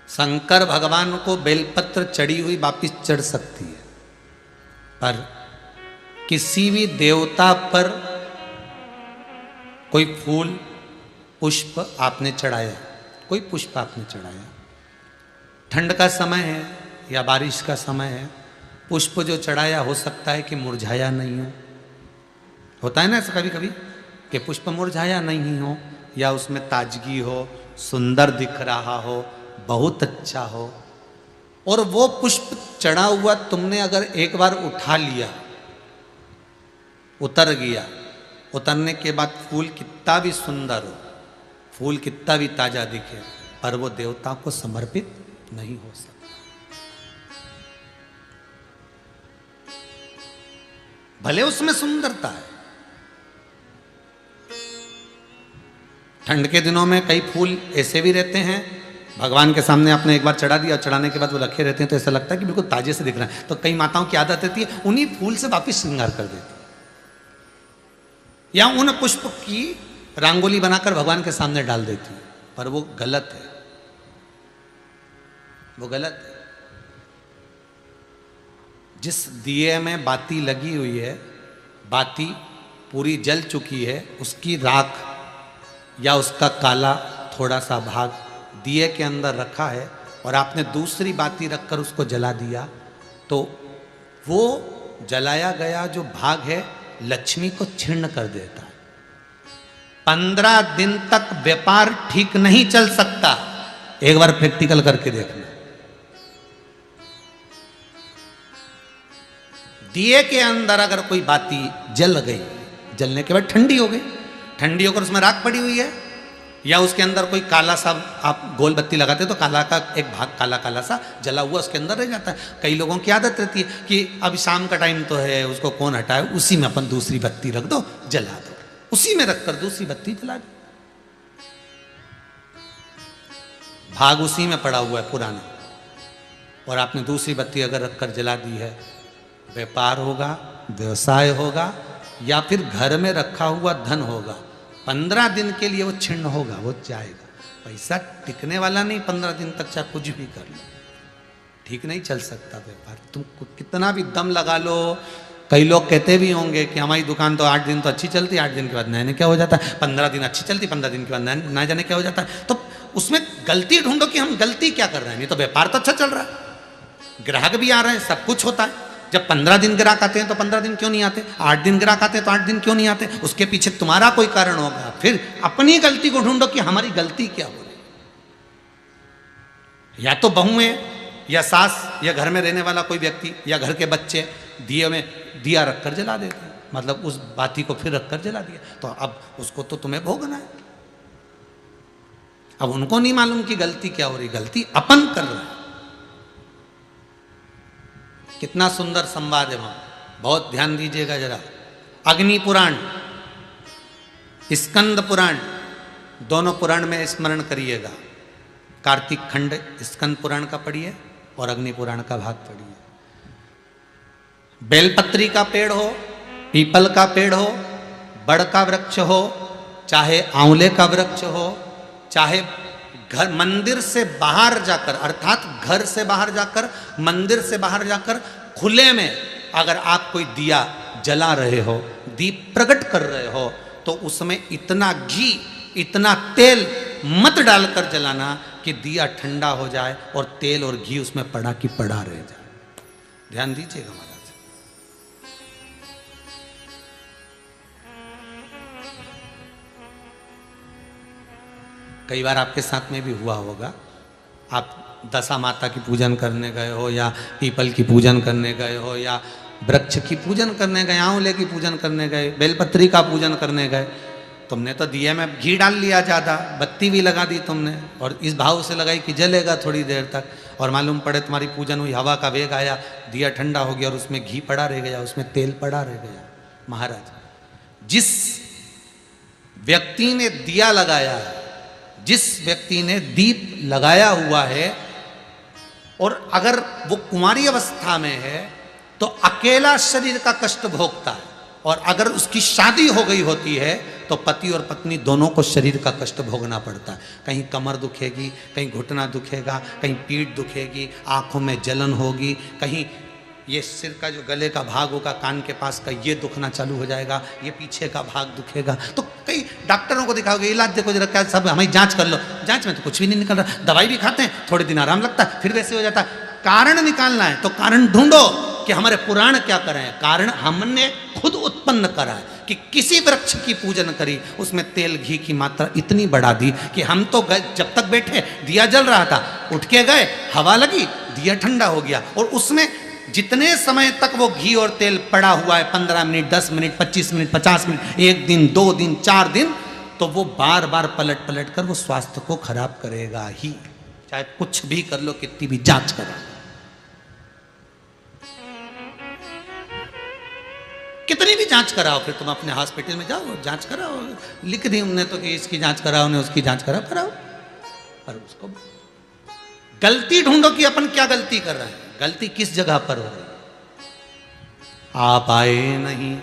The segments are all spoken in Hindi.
शंकर भगवान को बेलपत्र चढ़ी हुई वापिस चढ़ सकती है, पर किसी भी देवता पर कोई फूल पुष्प आपने चढ़ाया, कोई पुष्प आपने चढ़ाया, ठंड का समय है या बारिश का समय है, पुष्प जो चढ़ाया हो सकता है कि मुरझाया नहीं हो। होता है ना ऐसा कभी कभी कि पुष्प मुरझाया नहीं हो, या उसमें ताजगी हो, सुंदर दिख रहा हो, बहुत अच्छा हो। और वो पुष्प चढ़ा हुआ तुमने अगर एक बार उठा लिया, उतर गया, उतरने के बाद फूल कितना भी सुंदर हो, फूल कितना भी ताजा दिखे, पर वो देवता को समर्पित नहीं हो सकता। भले उसमें सुंदरता है। ठंड के दिनों में कई फूल ऐसे भी रहते हैं, भगवान के सामने आपने एक बार चढ़ा दिया, चढ़ाने के बाद वो रखे रहते हैं तो ऐसा लगता है कि बिल्कुल ताजे से दिख रहा है। तो कई माताओं की आदत रहती है उन्हीं फूल से वापिस श्रृंगार कर देती है, या उन पुष्प की रंगोली बनाकर भगवान के सामने डाल देती है, पर वो गलत है, वो गलत है। जिस दिए में बाती लगी हुई है, बाती पूरी जल चुकी है, उसकी राख या उसका काला थोड़ा सा भाग दिए के अंदर रखा है और आपने दूसरी बाती रखकर उसको जला दिया, तो वो जलाया गया जो भाग है लक्ष्मी को छीर्ण कर देता है। 15 दिन तक व्यापार ठीक नहीं चल सकता। एक बार प्रैक्टिकल करके देखना। दिए के अंदर अगर कोई बाती जल गई, जलने के बाद ठंडी हो गई, ठंडी होकर उसमें राख पड़ी हुई है, या उसके अंदर कोई काला सा आप गोल बत्ती लगाते तो काला का एक भाग काला काला सा जला हुआ उसके अंदर रह जाता है। कई लोगों की आदत रहती है कि अब शाम का टाइम तो है, उसको कौन हटाए, उसी में अपन दूसरी बत्ती रख दो, जला दो, उसी में रखकर दूसरी बत्ती जला दो। भाग उसी में पड़ा हुआ है पुराना, और आपने दूसरी बत्ती अगर रखकर जला दी है, व्यापार होगा, व्यवसाय होगा, या फिर घर में रखा हुआ धन होगा, 15 दिन के लिए वो छिन्न होगा, वो जाएगा। पैसा टिकने वाला नहीं 15 दिन तक, चाहे कुछ भी कर लो, ठीक नहीं चल सकता व्यापार। तुम कितना भी दम लगा लो। कई लोग कहते भी होंगे कि हमारी दुकान तो 8 दिन तो अच्छी चलती, 8 दिन के बाद नए क्या हो जाता है, 15 दिन अच्छी चलती, 15 दिन के बाद नए जाने क्या हो जाता है। तो उसमें गलती ढूंढो कि हम गलती क्या कर रहे हैं। नहीं तो व्यापार तो अच्छा चल रहा है, ग्राहक भी आ रहे हैं, सब कुछ होता है। जब 15 दिन ग्राहक आते हैं तो 15 दिन क्यों नहीं आते, 8 दिन ग्राहक आते हैं तो 8 दिन क्यों नहीं आते। उसके पीछे तुम्हारा कोई कारण होगा। फिर अपनी गलती को ढूंढो कि हमारी गलती क्या हो रही। या तो बहुएं या सास या घर में रहने वाला कोई व्यक्ति या घर के बच्चे दिए में दिया रखकर जला देते हैं, मतलब उस बाती को फिर रखकर जला दिया, तो अब उसको तो तुम्हें भोगना है। अब उनको नहीं मालूम कि गलती क्या हो रही, गलती अपन कर रहे हैं। कितना सुंदर संवाद है वहां, बहुत ध्यान दीजिएगा जरा। अग्नि पुराण, स्कंद पुराण, दोनों पुराण में स्मरण करिएगा। कार्तिक खंड स्कंद पुराण का पढ़िए और अग्नि पुराण का भाग पढ़िए। बेलपत्री का पेड़ हो, पीपल का पेड़ हो, बड़ का वृक्ष हो, चाहे आंवले का वृक्ष हो, चाहे घर मंदिर से बाहर जाकर, अर्थात घर से बाहर जाकर, मंदिर से बाहर जाकर खुले में अगर आप कोई दिया जला रहे हो, दीप प्रकट कर रहे हो, तो उसमें इतना घी, इतना तेल मत डालकर जलाना कि दिया ठंडा हो जाए और तेल और घी उसमें पड़ा की पड़ा रह जाए। ध्यान दीजिएगा महाराज। कई बार आपके साथ में भी हुआ होगा, आप दशा माता की पूजन करने गए हो, या पीपल की पूजन करने गए हो, या वृक्ष की पूजन करने गए, आंवले की पूजन करने गए, बेलपत्री का पूजन करने गए। तुमने तो दिए में घी डाल लिया ज़्यादा, बत्ती भी लगा दी तुमने, और इस भाव से लगाई कि जलेगा थोड़ी देर तक, और मालूम पड़े तुम्हारी पूजन हुई, हवा का वेग आया, दिया ठंडा हो गया और उसमें घी पड़ा रह गया, उसमें तेल पड़ा रह गया। महाराज, जिस व्यक्ति ने दिया लगाया है, जिस व्यक्ति ने दीप लगाया हुआ है, और अगर वो कुंवारी अवस्था में है तो अकेला शरीर का कष्ट भोगता है, और अगर उसकी शादी हो गई होती है तो पति और पत्नी दोनों को शरीर का कष्ट भोगना पड़ता है। कहीं कमर दुखेगी, कहीं घुटना दुखेगा, कहीं पीठ दुखेगी, आंखों में जलन होगी, कहीं ये सिर का जो गले का भाग होगा, कान के पास का ये दुखना चालू हो जाएगा, ये पीछे का भाग दुखेगा। तो कई डॉक्टरों को दिखाओगे, इलाज देखो जरा क्या, सब हमें जांच कर लो, जांच में तो कुछ भी नहीं निकल रहा, दवाई भी खाते हैं, थोड़े दिन आराम लगता है, फिर वैसे हो जाता है। कारण निकालना है तो कारण ढूंढो कि हमारे पुराण क्या कर रहे हैं। कारण हमने खुद उत्पन्न करा है कि किसी वृक्ष की पूजन करी, उसमें तेल घी की मात्रा इतनी बढ़ा दी कि हम तो जब तक बैठे दिया जल रहा था, उठ के गए, हवा लगी, दिया ठंडा हो गया, और उसमें जितने समय तक वो घी और तेल पड़ा हुआ है, 15 मिनट, 10 मिनट, 25 मिनट, 50 मिनट, 1 दिन, 2 दिन, 4 दिन, तो वो बार बार पलट पलट कर वो स्वास्थ्य को खराब करेगा ही, चाहे कुछ भी कर लो, कितनी भी जांच करो, कितनी भी जांच कराओ। फिर तुम अपने हॉस्पिटल में जाओ, जांच कराओ, लिख दी हमने तो कि इसकी जांच कराओ, ने उसकी जांच कराओ, पर उसको गलती ढूंढो कि अपन क्या गलती कर रहे हैं, गलती किस जगह पर हो रही है। आप आए नहीं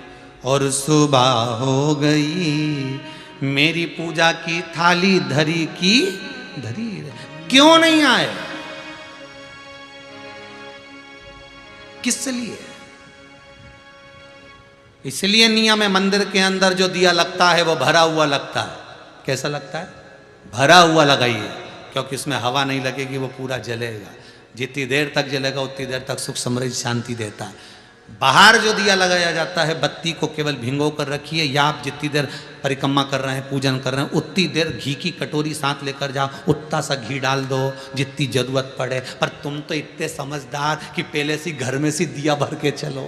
और सुबह हो गई, मेरी पूजा की थाली धरी की धरी, क्यों नहीं आए, किस लिए? इसलिए नियम है, मंदिर के अंदर जो दिया लगता है वो भरा हुआ लगता है। कैसा लगता है? भरा हुआ लगाइए, क्योंकि उसमें हवा नहीं लगेगी, वो पूरा जलेगा। जितनी देर तक जलेगा उतनी देर तक सुख समृद्धि शांति देता है। बाहर जो दिया लगाया जाता है, बत्ती को केवल भिंगो कर रखिए, या आप जितनी देर परिक्रमा कर रहे हैं, पूजन कर रहे हैं, उतनी देर घी की कटोरी साथ लेकर जाओ, उतना सा घी डाल दो जितनी जरूरत पड़े। पर तुम तो इतने समझदार कि पहले से घर में से दिया भर के चलो,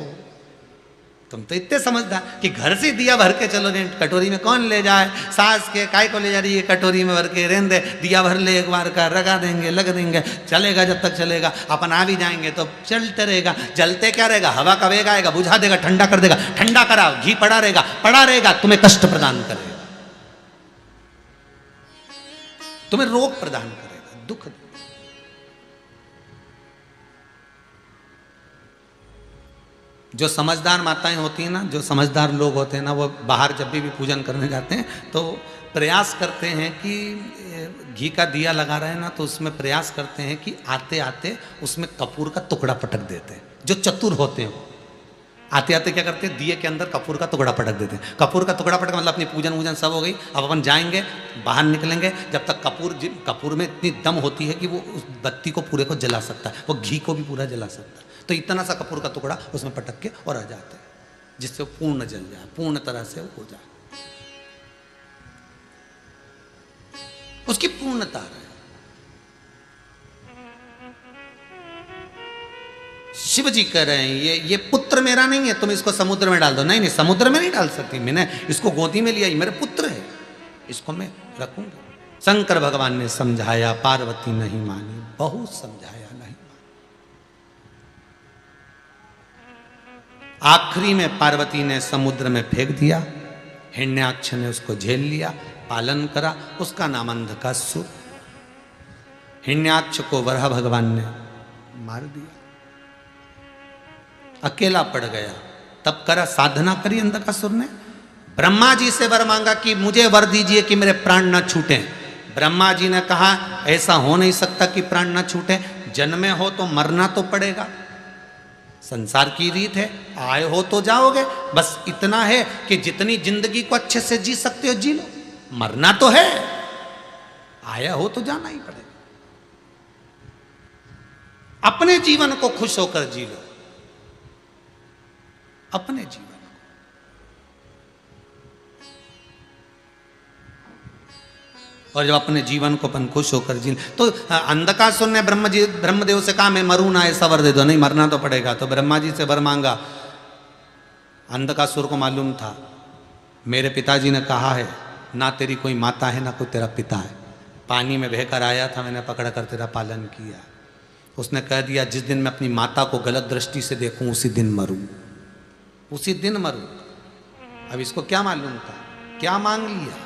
तुम तो इतने समझदार कि घर से दिया भर के चलो, कटोरी में कौन ले जाए, सास के काय को ले जा रही है, कटोरी में भर के रहने दे, दिया भर ले एक बार का, लगा देंगे, लग देंगे, चलेगा जब तक चलेगा, अपन आ भी जाएंगे तो चलते रहेगा। जलते क्या रहेगा, हवा का वेग आएगा, बुझा देगा, ठंडा कर देगा, ठंडा कराओ, घी पड़ा रहेगा, तुम्हें कष्ट प्रदान करेगा, तुम्हें रोग प्रदान करेगा, दुख। जो समझदार माताएं होती हैं ना, जो समझदार लोग होते हैं ना, वो बाहर जब भी पूजन करने जाते हैं तो प्रयास करते हैं कि घी का दिया लगा रहे हैं ना, तो उसमें प्रयास करते हैं कि आते आते उसमें कपूर का टुकड़ा पटक देते हैं। जो चतुर होते हैं आते आते क्या करते हैं, दिए के अंदर कपूर का टुकड़ा पटक देते हैं। कपूर का टुकड़ा पटक मतलब अपनी पूजन वूजन सब हो गई, अब अपन जाएंगे, बाहर निकलेंगे, जब तक कपूर में इतनी दम होती है कि वो उस बत्ती को पूरे को जला सकता है, वो घी को भी पूरा जला सकता है। तो इतना सा कपूर का टुकड़ा उसमें पटक के और आ जाते हैं, जिससे वो पूर्ण जल जाए, पूर्ण तरह से हो जाए, उसकी पूर्णता रहे। शिव जी कह रहे हैं ये पुत्र मेरा नहीं है, तुम इसको समुद्र में डाल दो। नहीं, समुद्र में नहीं डाल सकती, मैंने इसको गोदी में लिया, मेरे पुत्र है, इसको मैं रखूंगा। शंकर भगवान ने समझाया, पार्वती नहीं मानी, बहुत समझाया, नहीं मानी। आखिरी में पार्वती ने समुद्र में फेंक दिया, हिरण्याक्ष ने उसको झेल लिया, पालन करा, उसका नाम अंधकासुर। हिरण्याक्ष को वराह भगवान ने मार दिया, अकेला पड़ गया। तब करा, साधना करी अंधकासुर ने, ब्रह्मा जी से वर मांगा कि मुझे वर दीजिए कि मेरे प्राण न छूटे। ब्रह्मा जी ने कहा ऐसा हो नहीं सकता कि प्राण न छूटे, जन्मे हो तो मरना तो पड़ेगा, संसार की रीत है, आए हो तो जाओगे, बस इतना है कि जितनी जिंदगी को अच्छे से जी सकते हो जी लो, मरना तो है, आया हो तो जाना ही पड़ेगा। अपने जीवन को खुश होकर जी लो, अपने जीवन को। और जब अपने जीवन को अपन खुश होकर जी, तो अंधकासुर ने ब्रह्मदेव से कहा मैं मरूं ना, ऐसा वर दे दो। नहीं, मरना तो पड़ेगा। तो ब्रह्मा जी से वर मांगा। अंधकासुर को मालूम था मेरे पिताजी ने कहा है ना तेरी कोई माता है ना कोई तेरा पिता है, पानी में बहकर आया था, मैंने पकड़ कर तेरा पालन किया। उसने कह दिया जिस दिन मैं अपनी माता को गलत दृष्टि से देखूं उसी दिन मरूं, उसी दिन मरूं। अब इसको क्या मालूम था, क्या मांग लिया।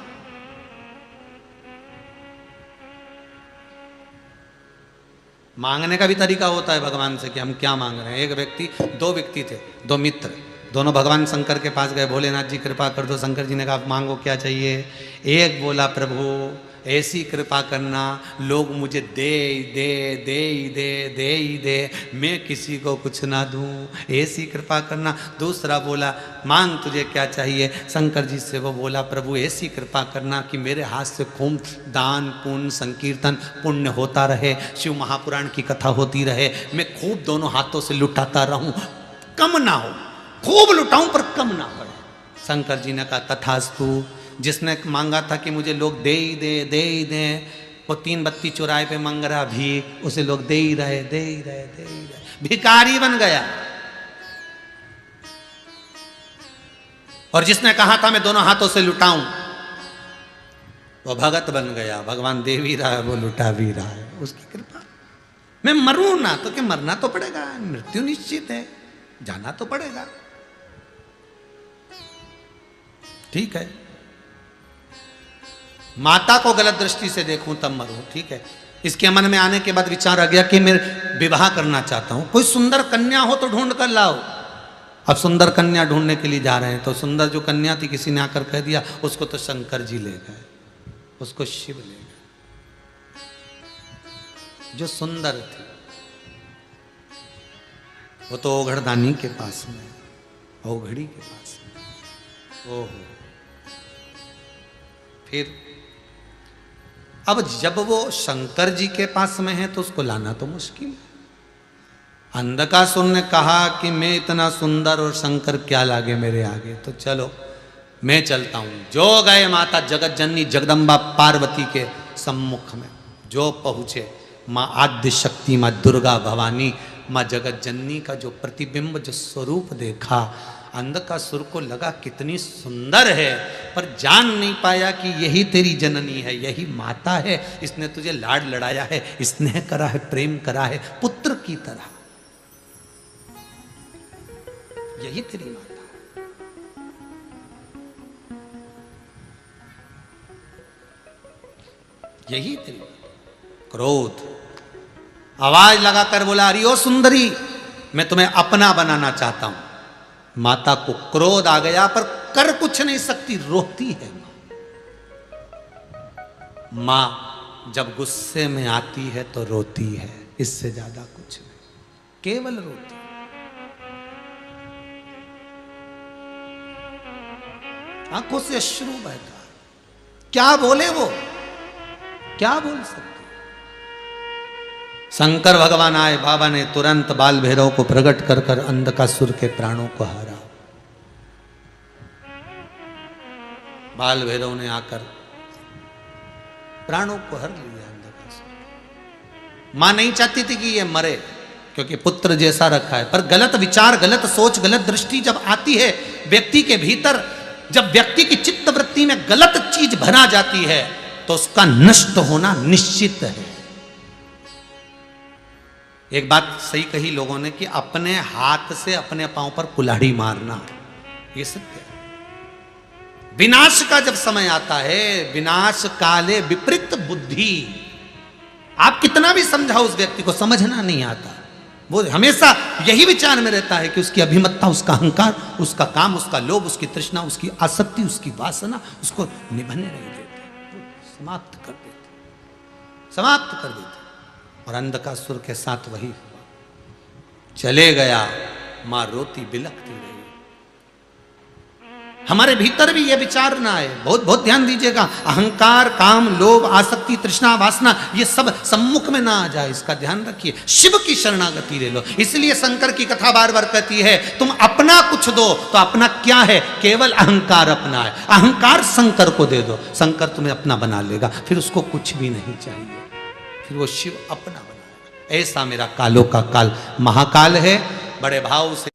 मांगने का भी तरीका होता है भगवान से कि हम क्या मांग रहे हैं। एक व्यक्ति, दो व्यक्ति थे, दो मित्र, दोनों भगवान शंकर के पास गए, भोलेनाथ जी कृपा कर दो। शंकर जी ने कहा मांगो क्या चाहिए। एक बोला प्रभु ऐसी कृपा करना लोग मुझे दे दे दे दे दे दे, मैं किसी को कुछ ना दूं, ऐसी कृपा करना। दूसरा बोला मांग तुझे क्या चाहिए। शंकर जी से वो बोला प्रभु ऐसी कृपा करना कि मेरे हाथ से खूब दान पुण्य संकीर्तन पुण्य होता रहे, शिव महापुराण की कथा होती रहे, मैं खूब दोनों हाथों से लुटाता रहूं, कम ना हो, खूब लुटाऊं पर कम ना पड़े। शंकर जी ने कहा तथास्तु। जिसने मांगा था कि मुझे लोग दे ही दे दे ही दे, वो 3 बत्ती चौराहे पे मांग रहा भीख, उसे लोग दे ही रहे दे ही रहे दे ही रहे, भिखारी बन गया। और जिसने कहा था मैं दोनों हाथों से लुटाऊं, वो भगत बन गया। भगवान दे भी रहा है, वो लुटा भी रहा है, उसकी कृपा। मैं मरूं ना तो क्या, मरना तो पड़ेगा, मृत्यु निश्चित है, जाना तो पड़ेगा, ठीक है। माता को गलत दृष्टि से देखूं तब मरूं, ठीक है। इसके मन में आने के बाद विचार आ गया कि मैं विवाह करना चाहता हूं, कोई सुंदर कन्या हो तो ढूंढ कर लाओ। अब सुंदर कन्या ढूंढने के लिए जा रहे हैं, तो सुंदर जो कन्या थी किसी ने आकर कह दिया उसको तो शंकर जी ले गए, उसको शिव ले गए। जो सुंदर थी वो तो ओघड़दानी के पास में, ओघड़ी के पास में। ओहो, फिर अब जब वो शंकर जी के पास में है तो उसको लाना तो मुश्किल है। अंधकासुर ने कहा कि मैं इतना सुंदर और शंकर क्या लागे मेरे आगे, तो चलो मैं चलता हूं। जो गए माता जगत जननी जगदम्बा पार्वती के सम्मुख में, जो पहुंचे माँ आद्य शक्ति, माँ दुर्गा भवानी, माँ जगत जननी का जो प्रतिबिंब, जो स्वरूप देखा, अंधकासुर को लगा कितनी सुंदर है, पर जान नहीं पाया कि यही तेरी जननी है, यही माता है, इसने तुझे लाड लड़ाया है, स्नेह करा है, प्रेम करा है पुत्र की तरह, यही तेरी माता है। यही तेरी माता। क्रोध, आवाज लगाकर बोला अरे ओ सुंदरी, मैं तुम्हें अपना बनाना चाहता हूं। माता को क्रोध आ गया पर कर कुछ नहीं सकती, रोती है मां। जब गुस्से में आती है तो रोती है, इससे ज्यादा कुछ नहीं, केवल रोती। आंखों से अश्रु बहता, क्या बोले वो, क्या बोल सकते। शंकर भगवान आए, बाबा ने तुरंत बाल भैरव को प्रकट कर कर अंधकासुर के प्राणों को हारा। बाल भैरव ने आकर प्राणों को हर लिया अंधकासुर। मां नहीं चाहती थी कि ये मरे, क्योंकि पुत्र जैसा रखा है, पर गलत विचार, गलत सोच, गलत दृष्टि जब आती है व्यक्ति के भीतर, जब व्यक्ति की चित्त वृत्ति में गलत चीज भरा जाती है तो उसका नष्ट होना निश्चित है। एक बात सही कही लोगों ने कि अपने हाथ से अपने पांव पर कुल्हाड़ी मारना, ये सत्य है। विनाश का जब समय आता है, विनाश काले विपरीत बुद्धि, आप कितना भी समझाओ उस व्यक्ति को समझना नहीं आता। वो हमेशा यही विचार में रहता है कि उसकी अभिमत्ता, उसका अहंकार, उसका काम, उसका लोभ, उसकी तृष्णा, उसकी आसक्ति, उसकी वासना उसको निभने नहीं देते, समाप्त कर देते, समाप्त कर देते। और अंधकासुर के साथ वही हुआ, चले गया, मां रोती बिलखती रही। हमारे भीतर भी ये विचार ना आए, बहुत बहुत ध्यान दीजिएगा। अहंकार, काम, लोभ, आसक्ति, तृष्णा, वासना, ये सब सम्मुख में ना आ जाए, इसका ध्यान रखिए। शिव की शरणागति ले लो। इसलिए शंकर की कथा बार बार कहती है तुम अपना कुछ दो, तो अपना क्या है, केवल अहंकार अपना है। अहंकार शंकर को दे दो, शंकर तुम्हें अपना बना लेगा, फिर उसको कुछ भी नहीं चाहिए, फिर वो शिव अपना बनाएगा। ऐसा मेरा कालों का काल महाकाल है। बड़े भाव से